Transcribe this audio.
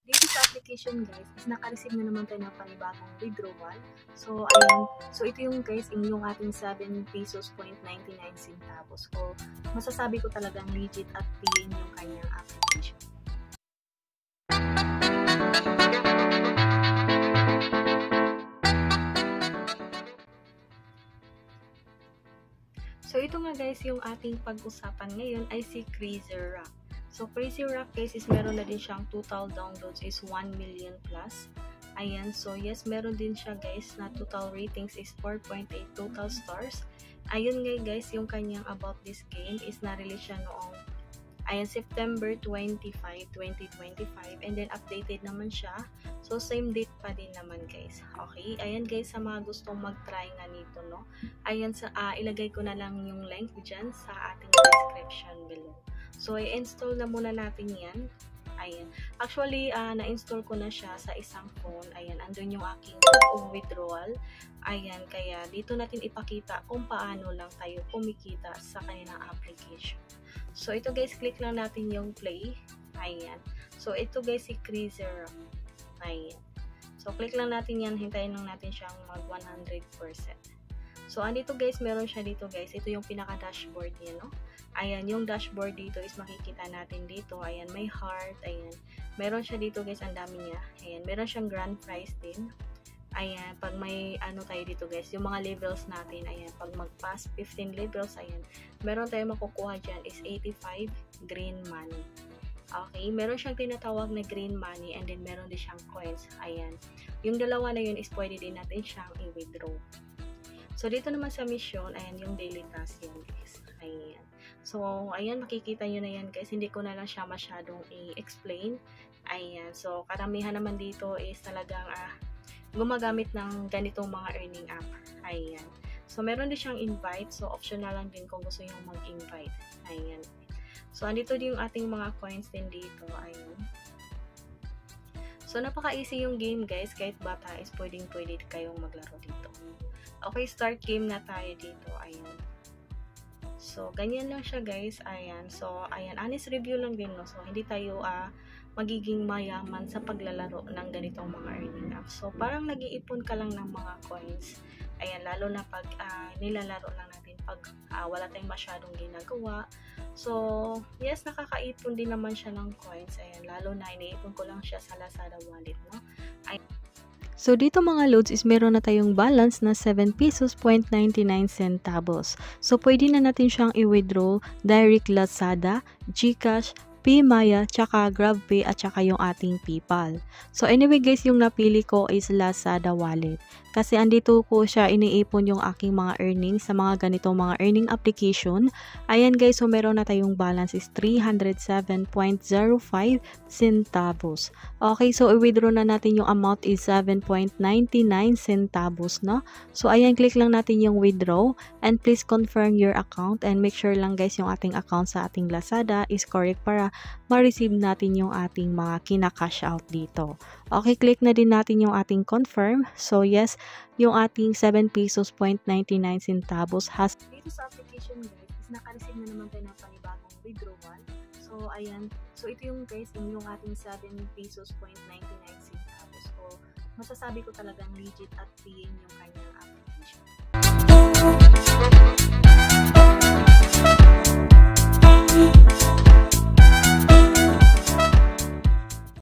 Dito sa application guys, is naka-receive na naman tayo ng panibagong withdrawal. So, ayan. So, ito yung guys, yung ating 7 pesos point 99 centavos. So, masasabi ko talagang legit at clean yung kanyang application. So, ito nga guys, yung ating pag-usapan ngayon ay si Crazy Rock. So, Crazy Rock guys is meron na din siyang total downloads is 1 million plus. Ayan, so yes, meron din siya guys na total ratings is 4.8 total stars. Ayun nga guys, yung kanyang about this game is na-release siya noong September 25, 2025 and then updated naman siya. So same date pa din naman guys. Okay, ayan guys, sa mga gustong mag-try nga nito, no. Ayan, ilagay ko na lang yung link diyan sa ating description below. So i-install na muna natin 'yan. Ayan. Actually, na-install ko na siya sa isang phone. Ayan, andun yung aking withdrawal. Ayan, kaya dito natin ipakita kung paano lang tayo kumikita sa kanilang application. So, ito guys, click lang natin yung play. Ayan. So, ito guys, si Crazy Rock. Ayan. So, click lang natin yan. Hintayin lang natin siyang mag 100%. So, andito guys, meron siya dito guys. Ito yung pinaka-dashboard niya, no? Ayan, yung dashboard dito is makikita natin dito. Ayan, may heart. Ayan. Meron siya dito guys, ang dami niya. Ayan, meron siyang grand prize din. Ayan, pag may ano tayo dito guys, yung mga levels natin. Ayan, pag mag-pass 15 levels, ayan, meron tayo makukuha dyan is 85 green money. Okay, meron siyang tinatawag na green money and then meron din siyang coins. Ayan, yung dalawa na yun is pwede din natin siyang i-withdraw. So, dito naman sa mission, ayan, yung daily task yan guys. Ayan. So, ayan, makikita nyo na yan guys. Hindi ko na lang siya masyadong i-explain. Ayan. So, karamihan naman dito is talagang gumagamit ng ganitong mga earning app. Ayan. So, meron din siyang invite. So, optional lang din kung gusto nyo mag-invite. Ayan. So, andito din yung ating mga coins din dito. Ayan. So, napaka-easy yung game guys. Kahit bata is pwedeng-pwede kayong maglaro dito. Okay, start game na tayo dito. Ayan. So, ganyan lang siya guys. Ayan. So, ayan. Honest review lang din, no? So, hindi tayo magiging mayaman sa paglalaro ng ganitong mga earning apps. So, parang nag-iipon ka lang ng mga coins. Ayan. Lalo na pag nilalaro lang natin pag wala tayong masyadong ginagawa. So, yes, nakakaipon din naman siya ng coins. Ayan. Lalo na iniipon ko lang siya sa Lazada wallet, no? Ayan. So, dito mga loads is meron na tayong balance na 7 pesos point 99 centavos. So, pwede na natin siyang i-withdraw direct Lazada, GCash, PMaya, tsaka GrabPay at tsaka yung ating PayPal. So, anyway guys, yung napili ko is Lazada wallet. Kasi andito ko siya iniipon yung aking mga earnings sa mga ganitong mga earning application. Ayan guys, so meron na tayong balance is 307.05 centavos. Okay, so i-withdraw na natin yung amount is 7.99 centavos, no? So, ayan, click lang natin yung withdraw and please confirm your account and make sure lang guys yung ating account sa ating Lazada is correct para ma-receive natin yung ating mga kina-cash out dito. Okay, click na din natin yung ating confirm. So, yes, yung ating 7 pesos point 99 centavos has dito sa application guys, is naka-receive na naman tayo ng panibagong withdrawal. So, ayan. So, ito yung guys, yung ating 7 pesos point 99 centavos. So, masasabi ko talagang legit at clean yung kanyang application.